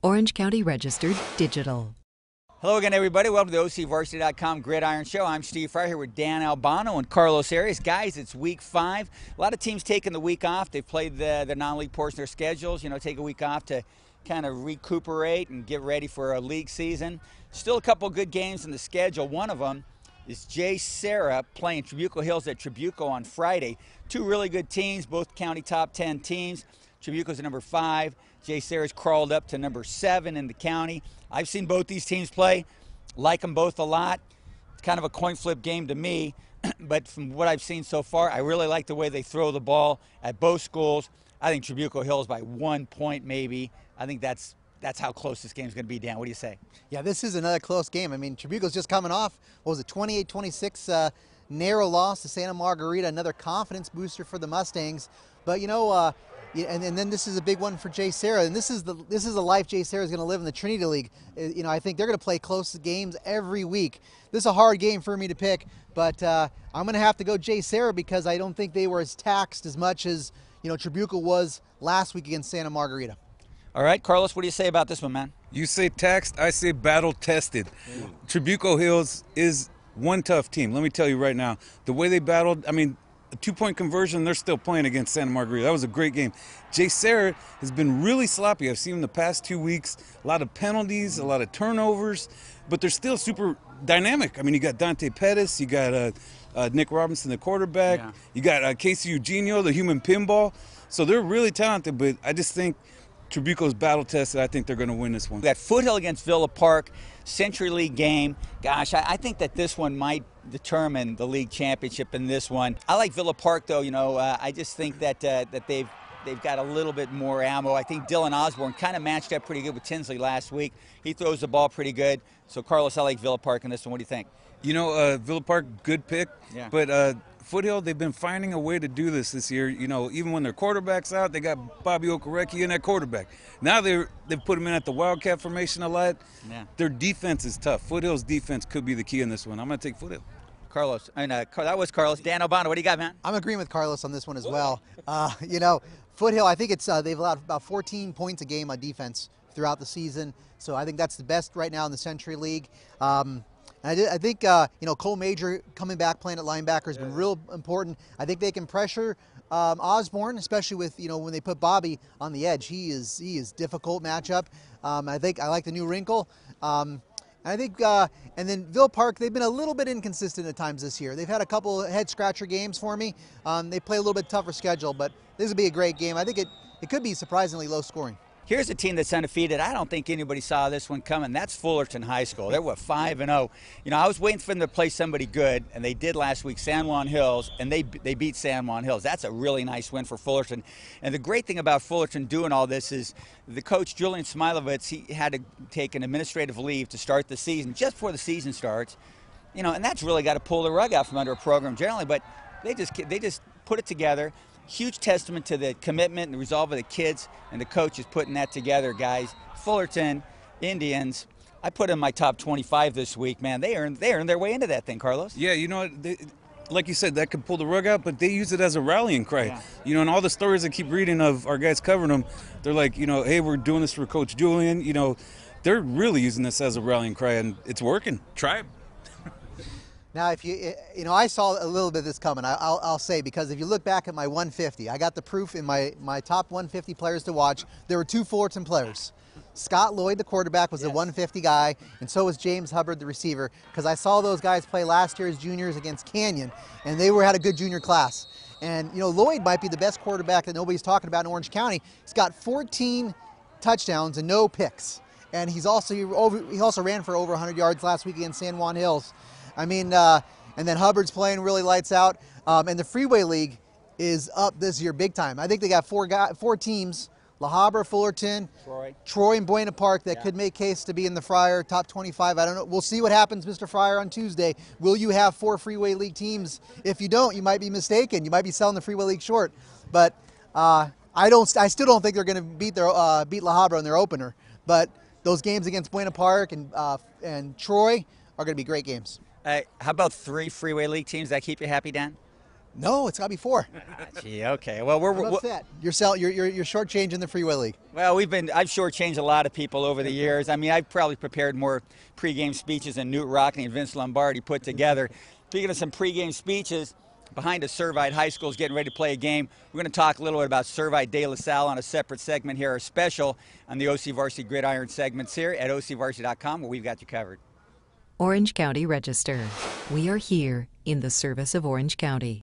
Orange County Registered Digital. Hello again, everybody. Welcome to the OCVarsity.com Gridiron Show. I'm Steve Fryer here with Dan Albano and Carlos Arias. Guys, it's week 5. A lot of teams taking the week off. They've played the non-league portion of their schedules. You know, take a week off to kind of recuperate and get ready for a league season. Still a couple good games in the schedule. One of them is JSerra playing Trabuco Hills at Trabuco on Friday. Two really good teams, both county top 10 teams. Trabuco's at number 5. JSerra's crawled up to number 7 in the county. I've seen both these teams play, like them both a lot. It's kind of a coin flip game to me, but from what I've seen so far, I really like the way they throw the ball at both schools. I think Trabuco Hills by 1 point maybe. I think that's how close this game's going to be, Dan. What do you say? Yeah, this is another close game. I mean, Trabuco's just coming off, what was it, 28-26 narrow loss to Santa Margarita, another confidence booster for the Mustangs. But, you know, and then this is a big one for JSerra, and this is the life JSerra is going to live in the Trinity League. You know, I think they're going to play close games every week. This is a hard game for me to pick, but I'm going to have to go JSerra because I don't think they were as taxed as much as, you know, Trabuco was last week against Santa Margarita. All right, Carlos, what do you say about this one, man? You say taxed, I say battle-tested. Trabuco Hills is one tough team. Let me tell you right now, the way they battled, I mean, a 2-point conversion, they're still playing against Santa Margarita. That was a great game. JSerra has been really sloppy. I've seen them the past 2 weeks. A lot of penalties, a lot of turnovers, but they're still super dynamic. I mean, you got Dante Pettis, you got Nick Robinson, the quarterback. Yeah. You got Casey Eugenio, the human pinball. So they're really talented, but I just think Trabuco's battle tested. I think they're going to win this one. We got Foothill against Villa Park, Century League game. Gosh, I think that this one might determine the league championship in this one. I like Villa Park, though. You know, I just think that they've got a little bit more ammo. I think Dylan Osborne kind of matched up pretty good with Tinsley last week. He throws the ball pretty good. So, Carlos, I like Villa Park in this one. What do you think? You know, Villa Park, good pick. Yeah. But Foothill, they've been finding a way to do this year. You know, even when their quarterback's out, they got Bobby Okereke in that quarterback. Now they've put him in at the Wildcat formation a lot. Yeah. Their defense is tough. Foothill's defense could be the key in this one. I'm going to take Foothill. Carlos, that was Carlos. Dan Albano, what do you got, man? I'm agreeing with Carlos on this one as well. You know, Foothill, I think it's they've allowed about 14 points a game on defense throughout the season. So I think that's the best right now in the Century League. I think, you know, Cole Major coming back playing at linebacker has been real important. I think they can pressure Osborne, especially with, you know, when they put Bobby on the edge. He is difficult matchup. I like the new wrinkle. I think, and then Villa Park, they've been a little bit inconsistent at times this year. They've had a couple head scratcher games for me. They play a little bit tougher schedule, but this will be a great game. I think it could be surprisingly low scoring. Here's a team that's undefeated. I don't think anybody saw this one coming. That's Fullerton High School. They're, 5-0. You know, I was waiting for them to play somebody good, and they did last week, San Juan Hills, and they beat San Juan Hills. That's a really nice win for Fullerton. And the great thing about Fullerton doing all this is the coach, Julian Smilovitz, he had to take an administrative leave to start the season, just before the season starts. You know, and that's really got to pull the rug out from under a program generally, but they just put it together. Huge testament to the commitment and the resolve of the kids and the coaches putting that together, guys. Fullerton Indians, I put in my top 25 this week, man. They earned their way into that thing, Carlos. Yeah, you know, like you said, that could pull the rug out, but they use it as a rallying cry. Yeah. You know, and all the stories I keep reading of our guys covering them, they're like, you know, hey, we're doing this for Coach Julian. You know, they're really using this as a rallying cry, and it's working. Try it. Now, if you know, I saw a little bit of this coming, I'll say, because if you look back at my 150, I got the proof in my top 150 players to watch. There were 2 Fullerton players. Scott Lloyd, the quarterback, was the 150 guy, and so was James Hubbard, the receiver, because I saw those guys play last year as juniors against Canyon, and they had a good junior class. And, you know, Lloyd might be the best quarterback that nobody's talking about in Orange County. He's got 14 touchdowns and no picks. And he also ran for over 100 yards last week against San Juan Hills. I mean, and then Hubbard's playing really lights out. And the Freeway League is up this year big time. I think they got 4 teams, La Habra, Fullerton, Troy and Buena Park, that could make case to be in the Fryer top 25. I don't know. We'll see what happens, Mr. Fryer, on Tuesday. Will you have 4 Freeway League teams? If you don't, you might be mistaken. You might be selling the Freeway League short. But I still don't think they're going to beat La Habra in their opener. But those games against Buena Park and Troy are going to be great games. How about 3 Freeway League teams that keep you happy, Dan? No, it's got to be 4. Gee, okay. Well, I'm upset. You're shortchanging the Freeway League. Well, I've shortchanged a lot of people over the years. I mean, I've probably prepared more pregame speeches than Newt Rockney and Vince Lombardi put together. Speaking of some pregame speeches, behind us, Servite High School is getting ready to play a game. We're going to talk a little bit about Servite de La Salle on a separate segment here, a special on the OCVarsity Gridiron segments here at OCVarsity.com, where we've got you covered. Orange County Register. We are here in the service of Orange County.